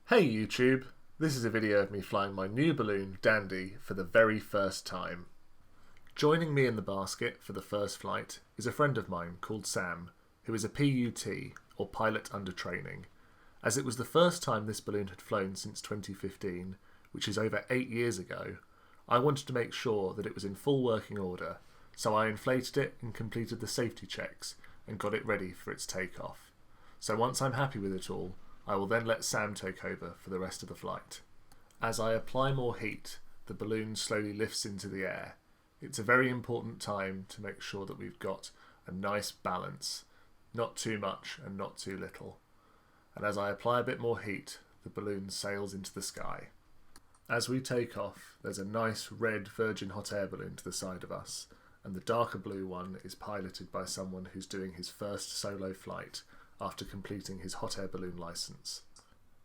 Hey YouTube, this is a video of me flying my new balloon, Dandy, for the very first time. Joining me in the basket for the first flight is a friend of mine called Sam, who is a PUT, or Pilot Under Training. As it was the first time this balloon had flown since 2015, which is over 8 years ago, I wanted to make sure that it was in full working order, so I inflated it and completed the safety checks and got it ready for its takeoff. So once I'm happy with it all, I will then let Sam take over for the rest of the flight. As I apply more heat, the balloon slowly lifts into the air. It's a very important time to make sure that we've got a nice balance, not too much and not too little. And as I apply a bit more heat, the balloon sails into the sky. As we take off, there's a nice red Virgin hot air balloon to the side of us, and the darker blue one is piloted by someone who's doing his first solo flight after completing his hot air balloon license.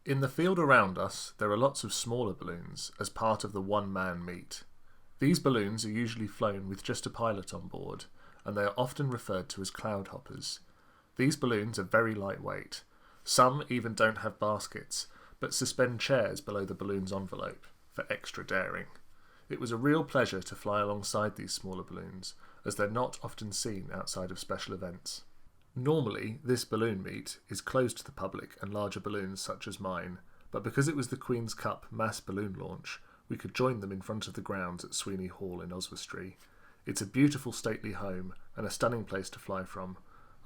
In the field around us, there are lots of smaller balloons as part of the one-man meet. These balloons are usually flown with just a pilot on board, and they are often referred to as cloud hoppers. These balloons are very lightweight. Some even don't have baskets, but suspend chairs below the balloon's envelope for extra daring. It was a real pleasure to fly alongside these smaller balloons, as they're not often seen outside of special events. Normally, this balloon meet is closed to the public and larger balloons such as mine, but because it was the Queen's Cup mass balloon launch, we could join them in front of the grounds at Sweeney Hall in Oswestry. It's a beautiful stately home and a stunning place to fly from.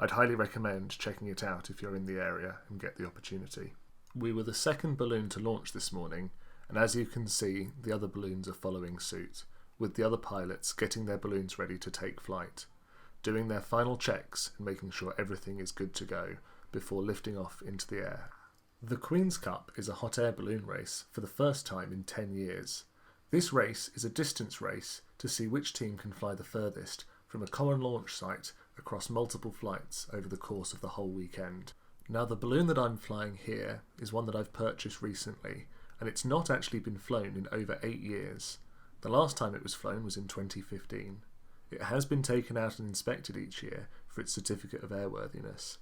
I'd highly recommend checking it out if you're in the area and get the opportunity. We were the second balloon to launch this morning, and as you can see, the other balloons are following suit, with the other pilots getting their balloons ready to take flight, doing their final checks and making sure everything is good to go before lifting off into the air. The Queen's Cup is a hot air balloon race for the first time in 10 years. This race is a distance race to see which team can fly the furthest from a common launch site across multiple flights over the course of the whole weekend. Now, the balloon that I'm flying here is one that I've purchased recently, and it's not actually been flown in over 8 years. The last time it was flown was in 2015. It has been taken out and inspected each year for its certificate of airworthiness,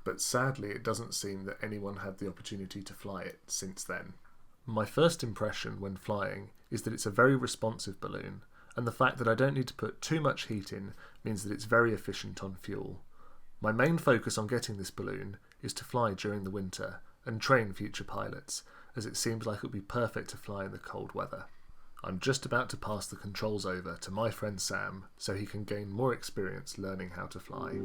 but sadly it doesn't seem that anyone had the opportunity to fly it since then. My first impression when flying is that it's a very responsive balloon, and the fact that I don't need to put too much heat in means that it's very efficient on fuel. My main focus on getting this balloon is to fly during the winter and train future pilots, as it seems like it would be perfect to fly in the cold weather. I'm just about to pass the controls over to my friend Sam so he can gain more experience learning how to fly.